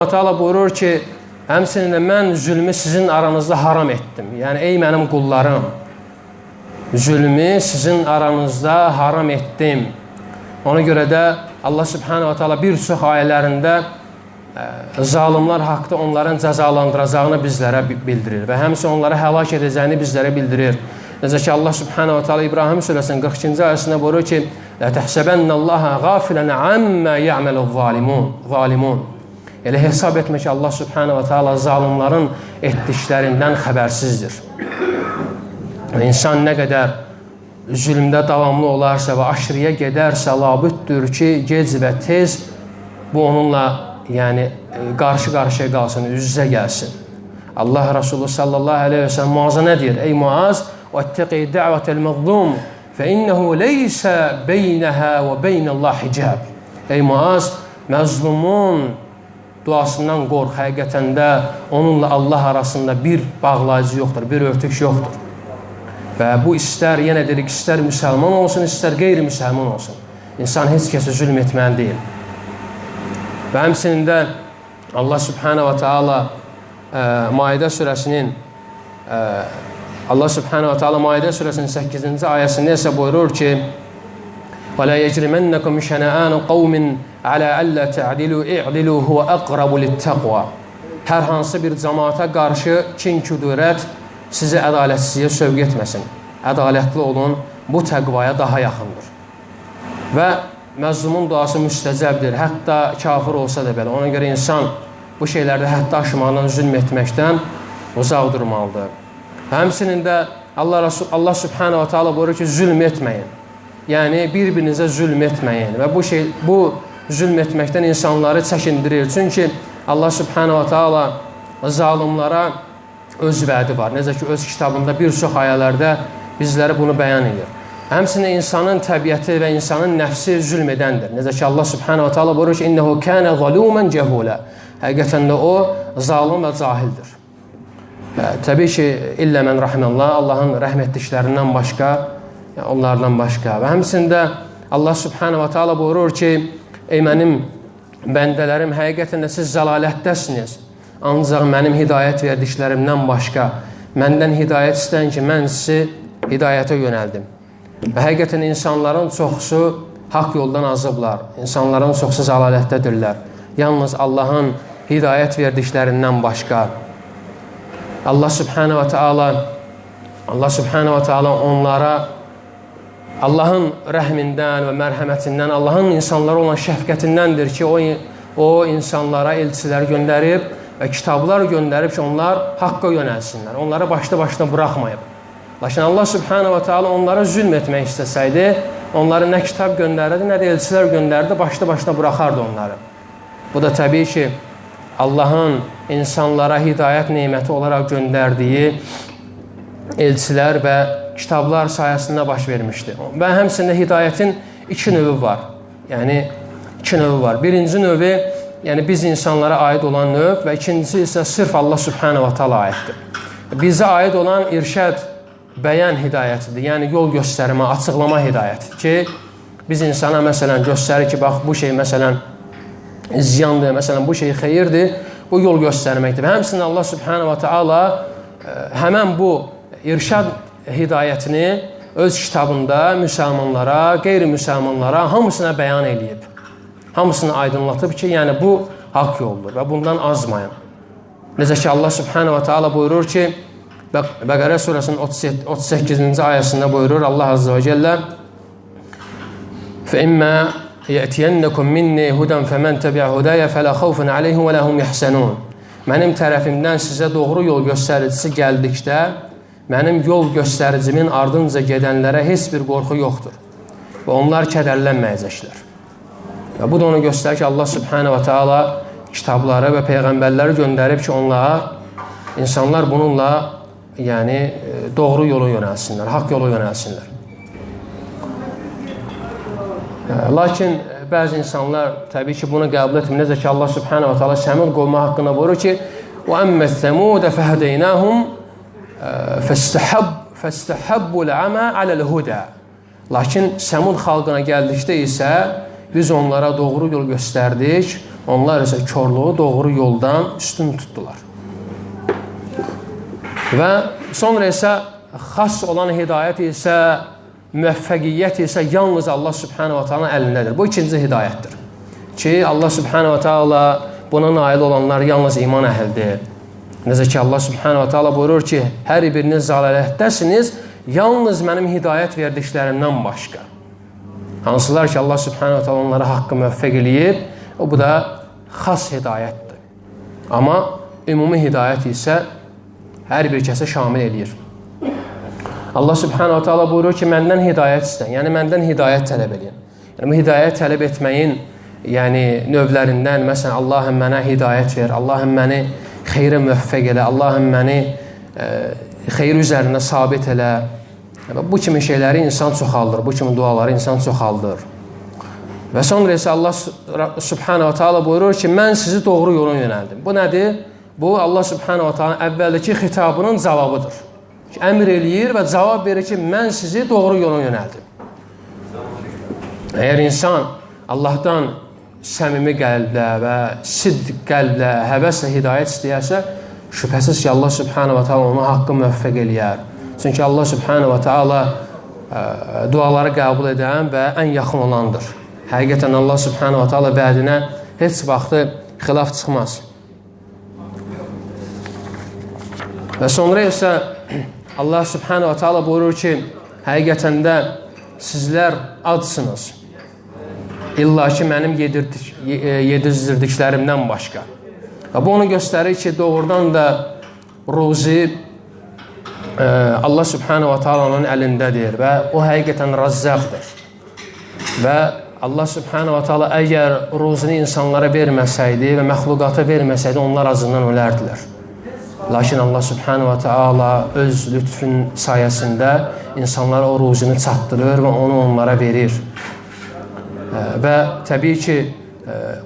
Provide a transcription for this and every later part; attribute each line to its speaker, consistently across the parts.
Speaker 1: Allah buyurur ki, həmçinin də mən zülmü sizin aranızda haram etdim. Yəni, ey mənim qullarım, zülmü sizin aranızda haram etdim. Ona görə də Allah subhanahu wa ta'ala bir çox ayələrində zalimlar haqda onların cəzalandıracağını bizlərə bildirir və həmçinin onları həlak edəcəyini bizlərə bildirir. Necə ki, Allah subhanahu wa ta'ala İbrahim surəsinin 42-ci ayəsində buyurur ki, لَا تَحْسَبَنَّ اللّٰهَ غَافِلًا عَمَّا يَعْمَلُ الظَّالِمُونَ Elə hesab etmə ki, Allah subhanahu wa ta'ala zalimların etdiklərindən xəbərsizdir. İnsan nə qədər zülmdə davamlı olarsa və aşırıya gedərsə, labüddür ki, gec və tez bu onunla qarşı-qarşıya qalsın, üz-üzə gəlsin. Allah Resulü sallallahu aleyhi ve sellem Muaz'a nə deyir? Ey Muaz, وَاتَّقِي دَعْوَةَ الْمَظْلُومِ فَإِنَّهُ لَيْسَ بَيْنَهَا وَبَيْنَ اللّٰهِ حِجَابٍ Ey Muaz, məzlumun duasından qorx, həqiqətən də onunla Allah arasında bir bağlayıcı yoxdur, bir örtük yoxdur. Və bu istər, yenə dedik, istər müsəlman olsun, istər qeyri-müsəlman olsun. İnsan heç kəsə zülm etməli deyil. Və həmçinin də Allah subhanahu wa ta'ala Maidə surəsinin 8-ci ayəsində isə buyurur ki, وَلَا يَجْرِمَنَّكُمْ شَنَآنُ قَوْمٍ عَلَى أَلَّا تَعْدِلُوا اِعْدِلُوا هُوَ أَقْرَبُ لِلتَّقْوَى Hər hansı bir cəmaata qarşı kin-küdurət sizi ədalətsizliyə sövq etməsin. Ədalətli olun, bu təqvaya daha yaxındır. Və məzlumun duası müstəcəbdir, hətta kafir olsa da belə. Ona görə insan bu şeylərdə hətta aşmaqdan, zülm etməkdən uzaq durmalıdır. Həmçinin də Allah subhanahu wa ta'ala buyurur ki, zülm etməyin. Yəni, bir-birinizə zülm etməyin. Və bu zülm etməkdən insanları çəkindirir. Çünki Allah subhanahu wa ta'ala zalimlara öz vədi var. Necə ki, öz kitabında bir çox ayələrdə bizlərə bunu bəyan edir. Həmçinin insanın təbiəti və insanın nəfsi zülm edəndir. Necə ki, Allah subhanahu wa ta'ala buyurur ki, İnnəhu kənə zalumən cəhulə. Həqiqətən də o, zalim və cahildir. Təbii ki, illə mən rəhməllah, Allahın rəhm etdiklərindən başqa, onlardan başqa. Və həmçində Allah subhanahu wa ta'ala buyurur ki, ey mənim bəndələrim, həqiqətən də siz zəlalətdəsiniz. Ancaq mənim hidayət verdiklərimdən başqa, məndən hidayət istəyən ki, mən sizi hidayətə yönəldim. Və həqiqətən insanların çoxusu haqq yoldan azıblar, insanların çoxusu zəlalətdədirlər. Yalnız Allahın hidayət verdiklərindən başqa. Allah subhanahu wa ta'ala onlara Allahın rəhmindən və mərhəmətindən, Allahın insanlara olan şəfqətindəndir ki, o insanlara elçilər göndərib və kitablar göndərib ki, onlar haqqa yönəlsinlər. Onları başda-başına buraxmayıb. Lakin Allah subhanahu wa ta'ala onlara zülm etmək istəsəydi, onları nə kitab göndərdi, nə də elçilər göndərdi, başda-başına buraxardı onları. Bu da təbii ki, Allahın insanlara hidayət neməti olaraq göndərdiyi elçilər və kitablar sayəsində baş vermişdir. Və həmçində hidayətin iki növü var. Yəni, iki növü var. Birinci növü, yəni biz insanlara aid olan növ və ikincisi isə sırf Allah subhanahu wa ta'ala aiddir. Bizə aid olan irşəd, bəyan hidayətidir. Yəni, yol göstərmə, açıqlama hidayəti ki, biz insana məsələn göstərir ki, bax, bu şey məsələn ziyandır, məsələn, bu şey xeyirdir, bu yol göstərməkdir. Və həmçinin Allah subhanahu wa ta'ala həmən bu irşad hidayətini öz kitabında müsəlmanlara, qeyri-müsəlmanlara hamısına bəyan eləyib. Hamısını aydınlatıb ki, yəni bu haqq yoldur və bundan azmayın. Necə ki, Allah subhanahu wa ta'ala buyurur ki, Bəqərə surəsinin 38-ci ayəsində buyurur Allah azza və cəllə فَإِمَّا يَأْتِيَنَّكُمْ مِنِّي هُدًا فَمَنْ تَبِعَ هُدَيَ فَلَا خَوْفٌ عَلَيْهِمْ وَلَا هُمْ يَحْزَنُونَ Mənim tərəfimdən sizə doğru yol göstəricisi gəldikdə, mənim yol göstəricimin ardınca gedənlərə heç bir qorxu yoxdur və onlar kədərlənməyəcəklər. Və bu da onu göstərir ki, Allah subhanahu wa ta'ala kitabları və peyğəmbərləri göndərib ki, onlara, insanlar bununla doğru yolu yönəlsinlər, haqq yolu yönəlsinlər. Lakin bəzi insanlar təbii ki, bunu qəbul etmir. Necə ki, Allah subhanahu wa ta'ala Səmud qovmu haqqında buyurur ki, وَأَمَّا الثَّمُودَ فَهَدَيْنَاهُمْ فَاسْتَحَبُّ الْعَمَى عَلَى الْهُدَى Lakin Səmud xalqına gəldikdə isə biz onlara doğru yol göstərdik, Onlar isə körlüğü doğru yoldan üstün tutdular. Və sonra isə xas olan hidayət isə, müvəffəqiyyət isə yalnız Allah subhanahu wa ta'ala əlindədir. Bu ikinci hidayətdir. Ki Allah subhanahu wa ta'ala buna nail olanlar yalnız iman əhlidir. Necə ki Allah subhanahu wa ta'ala buyurur ki, hər biriniz zəlalətdəsiniz, yalnız mənim hidayət verdiklərimdən başqa. Hansılar ki Allah subhanahu wa ta'ala onlara haqqı müvəffəq eləyib, bu da xas hidayətdir. Amma ümumi hidayət isə hər bir kəsə şamil eləyir. Allah subhanahu wa ta'ala buyurur ki, məndən hidayət istəyin, yəni məndən hidayət tələb edin. Yəni bu hidayət tələb etməyin növlərindən, məsələn, Allahım mənə hidayət ver, Allahım məni xeyrə müvəffəq elə, Allahım məni xeyr üzərində sabit elə. Bu kimi şeyləri insan çoxaldır, bu kimi duaları insan çoxaldır. Və sonra isə Allah subhanahu wa ta'ala buyurur ki, mən sizi doğru yola yönəldim. Bu nədir? Bu Allah subhanahu wa ta'ala əvvəldəki xitabının cavabıdır. Əmr eləyir və cavab verir ki, mən sizi doğru yola yönəldim. Əgər insan Allahdan səmimi qəlblə və sidq qəlblə, həvəslə hidayət istəyərsə, şübhəsiz ki, Allah subhanahu wa ta'ala onu haqqı müvəffəq eləyər. Çünki Allah subhanahu wa ta'ala duaları qəbul edən və ən yaxın olandır. Həqiqətən Allah subhanahu wa ta'ala vədinə heç vaxtı xilaf çıxmaz. Və sonra isə Allah subhanahu wa ta'ala buyurur ki, həqiqətən də sizlər adsınız. İlla ki, mənim yedizdirdiklərimdən başqa. Və bu onu göstərir ki, doğrudan da ruzi Allah subhanahu wa ta'ala'nın əlindədir və o həqiqətən razzaqdır. Və Allah subhanahu wa ta'ala əgər ruzini insanlara verməsəydi və məxluqata verməsəydi, onlar acından ölərdilər. Lakin Allah subhanahu wa ta'ala öz lütfün sayəsində insanlara o ruzini çatdırır və onu onlara verir. Və təbii ki,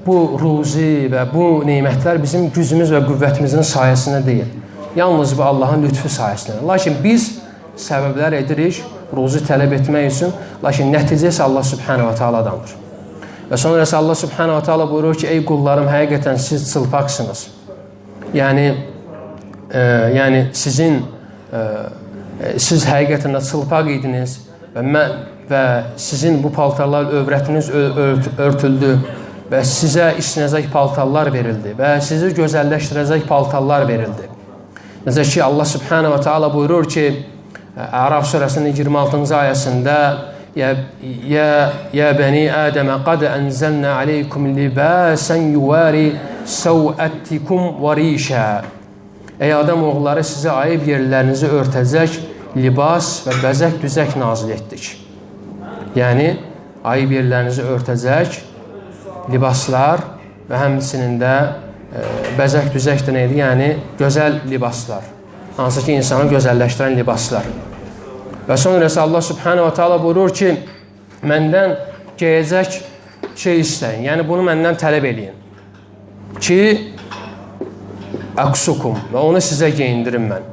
Speaker 1: bu ruzi və bu neymətlər bizim gücümüz və qüvvətimizin sayəsində deyil. Yalnız bu Allahın lütfü sayəsində. Lakin biz səbəblər edirik ruzi tələb etmək üçün, lakin nəticə isə Allah subhanahu wa ta'aladandır. Və sonra isə Allah subhanahu wa ta'ala buyurur ki, ey qullarım, həqiqətən siz çılpaqsınız. Yəni siz həqiqətən də çılpaq idiniz və sizin bu paltarlar övrətiniz örtüldü və sizə istinəcək paltarlar verildi və sizi gözəlləşdirəcək paltarlar verildi. Necə ki, Allah subhanahu wa ta'ala buyurur ki, Əraf surəsinin 26-cı ayəsində Ya bəni Ədəmə qad ənzəlnə aleykum libəsən yuvari səvəttikum və rişə. Ey Adəm oğulları, sizə ayıb yerlərinizi örtəcək libas və bəzək düzək nazil etdik. Yəni, ayıb yerlərinizi örtəcək libaslar və həmçinin də bəzək düzək də neydi? Yəni, gözəl libaslar. Hansı ki, insanı gözəlləşdirən libaslar. Və sonra isə Allah subhanahu wa ta'ala buyurur ki, məndən geyəcək şey istəyin. Yəni, bunu məndən tələb edin. Ki, əqsukum və onu sizə geyindirim mən.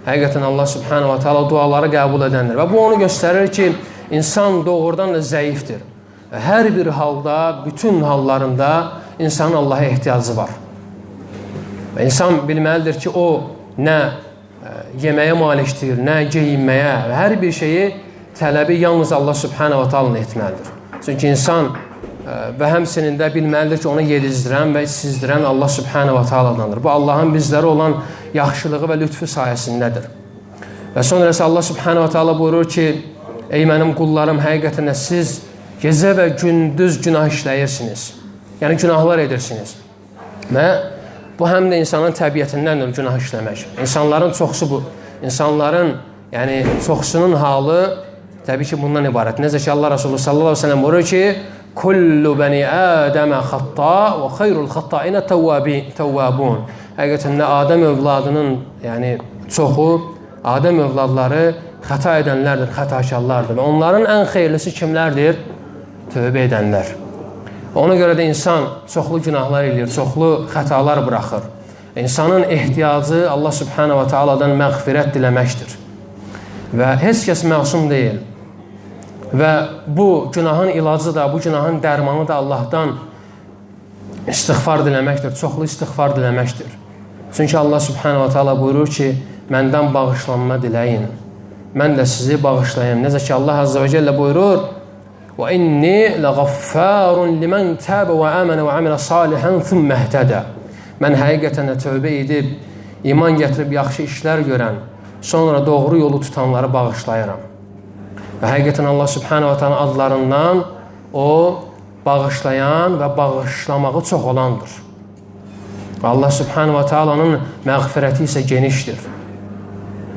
Speaker 1: Həqiqətən Allah subhanahu wa ta'ala duaları qəbul edəndir. Və bu onu göstərir ki, insan doğrudan da zəifdir. Hər bir halda, bütün hallarında insanın Allaha ehtiyacı var. Və insan bilməlidir ki, o nə yeməyə malikdir, nə geyinməyə və hər bir şeyi tələbi yalnız Allah subhanahu wa ta'ala etməlidir. Çünki insan və həmçinin də bilməlidir ki, onu yedizdirən və sizdirən Allah subhanahu wa ta'aladandır. Bu, Allahın bizlərə olan yaxşılığı və lütfü sayəsindədir. Və sonra isə Allah subhanahu wa ta'ala buyurur ki, ey mənim qullarım, həqiqətən də siz gecə və gündüz günah işləyirsiniz. Yəni, günahlar edirsiniz. Və bu, həm də insanın təbiyyətindəndir günah işləmək. İnsanların çoxsu bu. İnsanların, yəni, çoxsunun halı təbii ki, bundan ibarət. Necə ki, Allah Resulü sallallahu aleyhi ve sellem buyurur ki, kullu bəni Ədəmə xatta və xeyrul xattainə təvvabun. Həqiqətən də Adəm övladının, yəni, çoxu, Adəm övladları xəta edənlərdir, xətakarlardır. Və onların ən xeyirlisi kimlərdir? Tövbə edənlər. Ona görə də insan çoxlu günahlar eləyir, çoxlu xətalar buraxır. İnsanın ehtiyacı Allah subhanahu wa ta'aladan məğfirət diləməkdir. Və heç kəs məsum deyil. Və bu günahın ilacı da, bu günahın dərmanı da Allahdan istiğfar diləməkdir, çoxlu istiğfar diləməkdir. Çünki Allah subhanahu wa ta'ala buyurur ki, məndən bağışlanma diləyin. Mən də sizi bağışlayayım. Necə ki, Allah azze və cəllə buyurur, وَإِنِّي لَغَفَّارٌ لِمَنْ تَابَ وَآمَنَ وَعَمِلَ صَالِحًا ثُمَّ اهْتَدَى Mən həqiqətən də tövbə edib, iman gətirib, yaxşı işlər görən, sonra doğru yolu tutanları bağışlayıram. Və həqiqətən Allah subhanahu wa ta'ala adlarından o bağışlayan və bağışlamağı çox olandır. Allah subhanahu wa ta'alanın məğfirəti isə genişdir.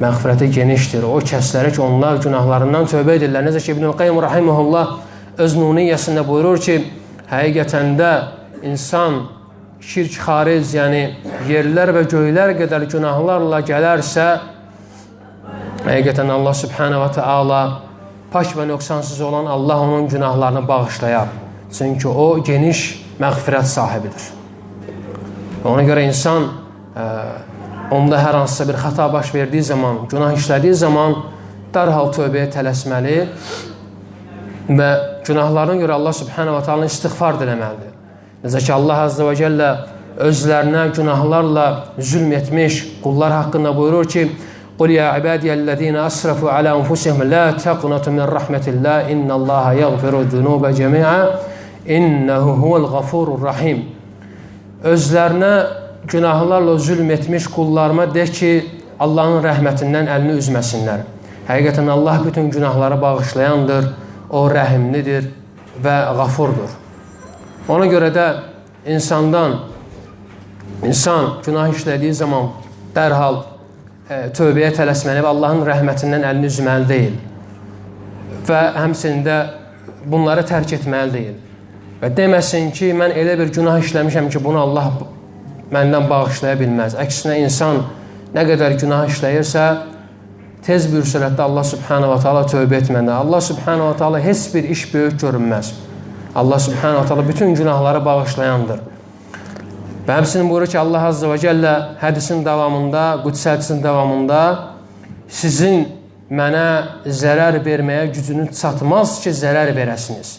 Speaker 1: Məğfirəti genişdir. O kəslərə ki, onlar günahlarından tövbə edirlər. Necə ki, İbn-i Qayyum rahimehullah öz nuniyyəsində buyurur ki, həqiqətən də insan şirk xaric, yəni yerlər və göylər qədər günahlarla gələrsə, həqiqətən Allah subhanahu wa ta'ala pak və nöqsansız olan Allah onun günahlarını bağışlayar. Çünki o geniş məğfirət sahibidir. Ona görə insan onda hər hansısa bir xəta baş verdiyi zaman, günah işlədiyi zaman dərhal tövbəyə tələsməli və günahlarına görə Allah subhanahu wa ta'ala istiğfar diləməlidir. Necə ki, Allah azze və cəllə özlərinə günahlarla zülm etmiş qullar haqqında buyurur ki, قُلْ يَا عِبَادِيَ الَّذ۪ينَ أَسْرَفُوا عَلَى أَنْفُسِهِمْ لَا تَقْنَطُوا مِنْ رَحْمَةِ اللّٰهِ إِنَّ اللّٰهَ يَغْفِرُ الذُّنُوبَ جَمِيعًا إِنَّهُ هُوَ الْغَفُورُ الرَّحِيمُ Özlərinə günahlarla zülm etmiş qullarıma de ki, Allahın rəhmətindən əlini üzməsinlər. Həqiqətən Allah bütün günahları bağışlayandır, o rəhimlidir və qafurdur. Ona görə də insan günah işlədiyi zaman dərhal tövbəyə tələsməli və Allahın rəhmətindən əlini üzməli deyil. Və həmçində bunları tərk etməli deyil. Və deməsin ki, mən elə bir günah işləmişəm ki, bunu Allah məndən bağışlaya bilməz. Əksinə, insan nə qədər günah işləyirsə, tez bir sürətdə Allah subhanahu wa ta'ala tövbə etməndə, Allah subhanahu wa ta'ala heç bir iş böyük görünməz. Allah subhanahu wa ta'ala bütün günahları bağışlayandır. Və həmçinin buyurur ki, Allah azze və cəllə hədisin davamında, Qudsi hədisin davamında sizin mənə zərər verməyə gücünüz çatmaz ki, zərər verəsiniz.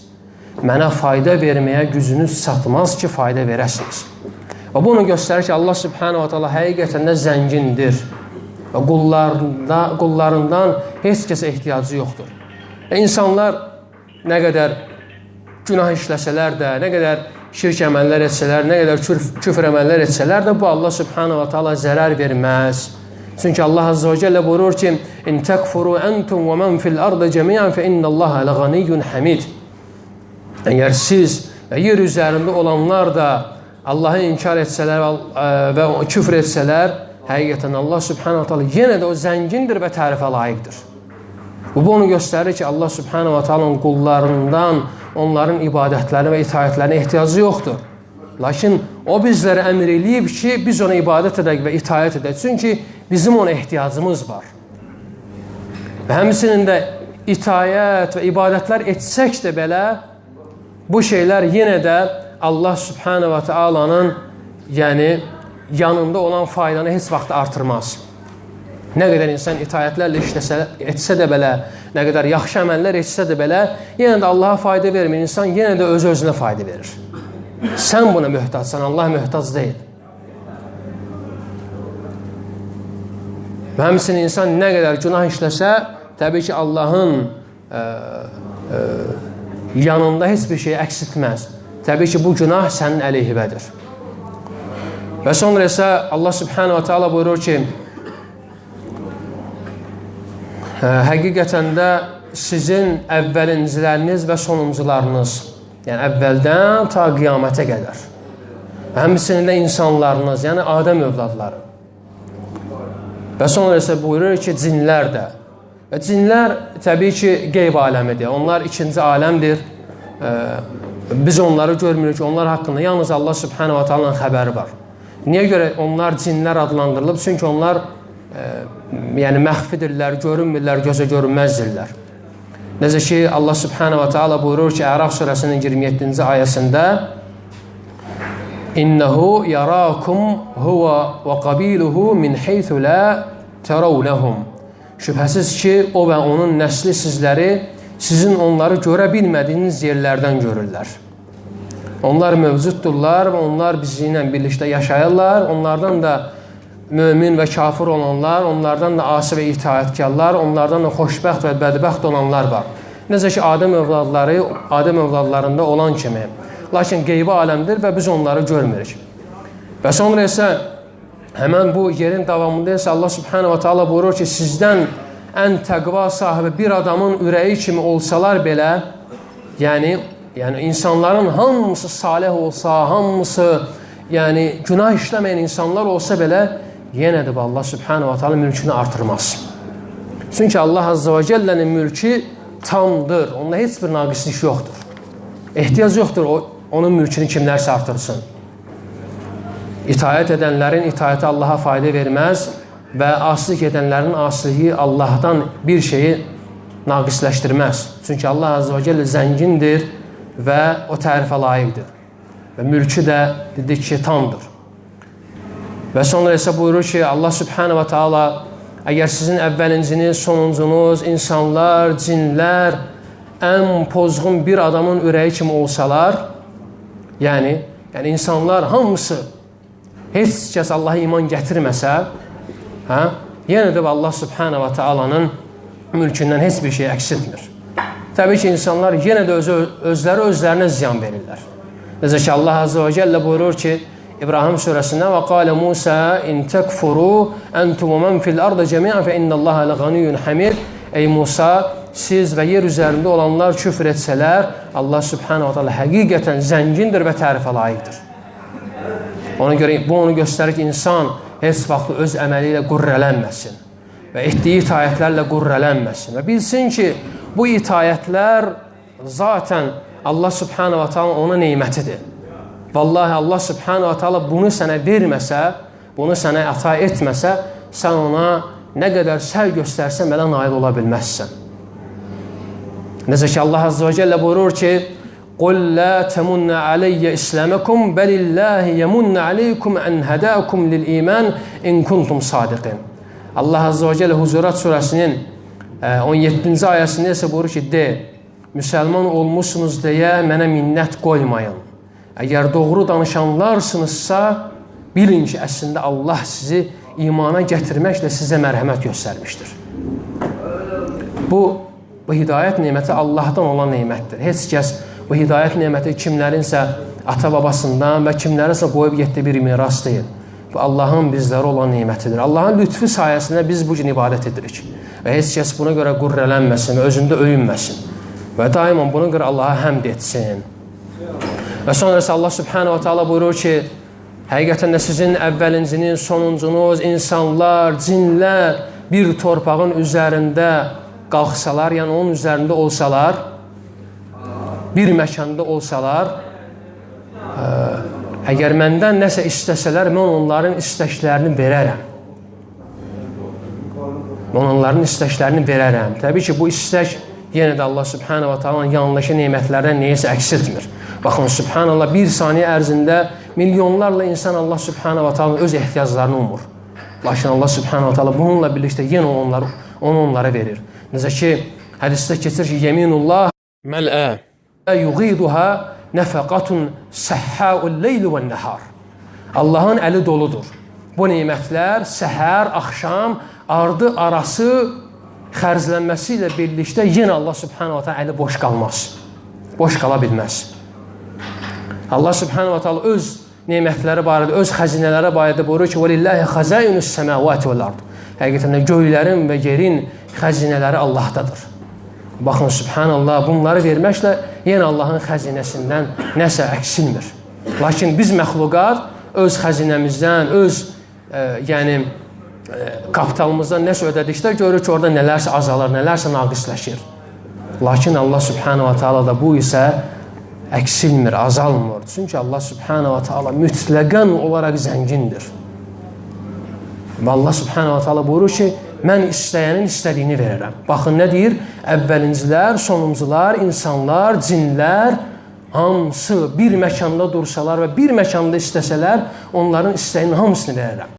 Speaker 1: Mənə fayda verməyə gücünüz çatmaz ki, fayda verəsiniz. Və bunu göstərir ki, Allah subhanahu wa ta'ala həqiqətən də zəngindir. Və qullarından heç kəsə ehtiyacı yoxdur. Və insanlar nə qədər günah işləsələr də, nə qədər şirk əməllər etsələr, nə qədər küfr əməllər etsələr də bu Allah subhanahu wa ta'ala zərər verməz. Çünki Allah azze və cəllə buyurur ki, İn təkfuru əntum və mən fil ardı cəmiyyən fə innəllaha ləğaniyyun həmid. Əgər siz və yer üzərində olanlar da Allah'ı inkar etsələr və küfr etsələr, həqiqətən Allah subhanahu wa ta'ala yenə də o zəngindir və tərifə layiqdir. Bu onu göstərir ki, Allah subhanahu wa ta'ala qullarından onların ibadətlərinə və itaətlərinə ehtiyacı yoxdur. Lakin o bizlərə əmr eləyib ki, biz ona ibadət edək və itaət edək. Çünki bizim ona ehtiyacımız var. Və həmçinin də itaət və ibadətlər etsək də belə, bu şeylər yenə də Allah subhanahu wa ta'alanın yanında olan faydanı heç vaxt artırmaz. Nə qədər insan itaətlərlə etsə də belə, nə qədər yaxşı əməllər etsə də belə, yenə də Allaha fayda vermir. İnsan yenə də öz-özünə fayda verir. Sən buna möhtacsan, Allah möhtac deyil. Və həmçinin insan nə qədər günah işləsə, təbii ki, Allahın yanında heç bir şey əksiltməz. Təbii ki, bu günah sənin əleyhibədir. Və sonra isə Allah subhanahu wa ta'ala buyurur ki, həqiqətən də sizin əvvəlinciləriniz və sonuncularınız, yəni əvvəldən ta qiyamətə qədər, həmçinin də insanlarınız, yəni Adəm övladları. Və sonra isə buyurur ki, cinlər də. Və cinlər təbii ki, qeyb aləmidir. Onlar ikinci aləmdir. Biz onları görmürük ki, onlar haqqında yalnız Allah subhanahu wa ta'ala'nın xəbəri var. Niyə görə onlar cinlər adlandırılıb? Çünki onlar məxfidirlər, görünmürlər, gözə görünməzdirlər. Necə ki, Allah subhanahu wa ta'ala buyurur ki, Əraf surəsinin 27-ci ayəsində İnnəhu yarakum huva və qabiluhu min heythu la tərəvnəhum. Şübhəsiz ki, o və onun nəsli sizləri sizin onları görə bilmədiyiniz yerlərdən görürlər. Onlar mövcuddurlar və onlar bizi ilə birlikdə yaşayırlar. Onlardan da mömin və kafir olanlar, onlardan da asi və itaətkarlar, onlardan da xoşbəxt və bədbəxt olanlar var. Necə ki, Adəm övladlarında olan kimi. Lakin qeybi aləmdir və biz onları görmürük. Və sonra isə həmən bu yerin davamında isə Allah subhanahu wa ta'ala buyurur ki, sizdən ən təqva sahibi bir adamın ürəyi kimi olsalar belə, yəni insanların hamısı salih olsa, hamısı günah işləməyən insanlar olsa belə, yenə də Allah subhanahu wa ta'ala mülkünü artırmaz. Çünki Allah azza və cəllənin mülkü tamdır. Onda heç bir naqislik yoxdur. Ehtiyac yoxdur onun mülkünü kimlərsə artırsın. İtaət edənlərin itaəti Allaha fayda verməz və asilik edənlərin asiliyi Allahdan bir şeyi naqisləşdirməz. Çünki Allah azza və cəllə zəngindir və o tərifə layiqdir. Və mülkü də dedik ki, tamdır. Və sonra isə buyurur ki, Allah subhanahu wa ta'ala əgər sizin əvvəlinciniz, sonuncunuz, insanlar, cinlər ən pozğun bir adamın ürəyi kimi olsalar, yəni insanlar hamısı heç kəs Allaha iman gətirməsə, yenə də Allah subhanahu wa ta'alanın mülkündən heç bir şey əksiltmir. Təbii ki, insanlar yenə də özləri özlərinə ziyan verirlər. Necə ki, Allah azze və cəllə buyurur ki, İbrahim surəsində və qalə Musa in təkfuru əntum və mən fil ardı cəmiən fə innəllaha ləğaniyyun hamid. Ey Musa, siz və yer üzərində olanlar küfr etsələr, Allah subhanahu wa ta'ala həqiqətən zəngindir və tərifə layiqdir. Ona görə bu onu göstərir ki, insan heç vaxt öz əməli ilə qürrələnməsin və etdiyi itayətlərlə qürrələnməsin və bilsin ki, bu itayətlər zaten Allah subhanahu wa ta'ala ona neymətidir. Vallahi Allah subhanahu wa ta'ala bunu sənə verməsə, bunu sənə əta etməsə, sən ona nə qədər səy göstərsən belə nail ola bilməzsən. Necə ki, Allah azze və cəllə buyurur ki, قُلْ لَا تَمُنَّ عَلَيَّ إِسْلَامَكُمْ بَلِ اللّٰهِ يَمُنَّ عَلَيْكُمْ أَنْ هَدَاكُمْ لِلْإِيمَانِ إِنْ كُنْتُمْ صَادِقِينَ. Allah azze və cəllə Huzurat surəsinin 17-ci ayəsində isə buyurur ki, de, müsəlman olmuşsunuz deyə mənə minnət qoymayın. Əgər doğru danışanlarsınızsa, bilin ki, əslində Allah sizi imana gətirməklə sizə mərhəmət göstərmişdir. Bu hidayət neməti Allahdan olan neymətdir. Heç kəs bu hidayət neməti kimlərinsə ata-babasından və kimlərinsə qoyub getdiyi bir miras deyil. Bu Allahın bizlərə olan neymətidir. Allahın lütfü sayəsində biz bu gün ibadət edirik. Və heç kəs buna görə qürrələnməsin və özündə öyünməsin. Və daima buna görə Allaha həmd etsin. Və sonrası Allah subhanahu wa ta'ala buyurur ki, həqiqətən də sizin əvvəlinciniz, sonuncunuz, insanlar, cinlər bir torpağın üzərində qalxsalar, yəni onun üzərində olsalar, bir məkanda olsalar, əgər məndən nəsə istəsələr, mən onların istəklərini verərəm. Mən onların istəklərini verərəm. Təbii ki, bu istək yenə də Allah subhanahu wa ta'ala yanındakı neymətlərdən neyəsə əksiltmir. Baxın, subhanallah, bir saniyə ərzində milyonlarla insan Allah subhanahu wa ta'ala öz ehtiyaclarını umur. Lakin Allah subhanahu wa ta'ala bununla birlikdə yenə onu onlara verir. Necə ki, hədisdə keçir ki, yeminullah məl'ə yuğiduha nəfəqatun səhhəul leyli və nəhar. Allahın əli doludur. Bu neymətlər səhər, axşam, ardı, arası xərclənməsi ilə birlikdə yenə Allah subhanahu wa ta'ala əli boş qalmaz. Boş qala bilməz. Allah subhanahu wa ta'ala öz neymətləri barədə, öz xəzinələri barədə buyurur ki, وَلِلَّهِ خَزَائِنُ السَّمَاوَاتِ وَالْأَرْضِ. Həqiqətən də göylərin və yerin xəzinələri Allahdadır. Baxın, subhanallah, bunları verməklə yenə Allahın xəzinəsindən nəsə əksilmir. Lakin biz məxluqat öz xəzinəmizdən, öz kapitalımızdan nəsə ödədikdə görür ki, orada nələrsə azalır, nələrsə naqisləşir. Lakin Allah subhanahu wa ta'ala da bu isə əksilmir, azalmır. Çünki Allah subhanahu wa ta'ala mütləqən olaraq zəngindir. Və Allah subhanahu wa ta'ala buyurur ki, mən istəyənin istədiyini verərəm. Baxın, nə deyir? Əvvəlincilər, sonuncular, insanlar, cinlər, hamısı bir məkanda dursalar və bir məkanda istəsələr, onların istəyinin hamısını verərəm.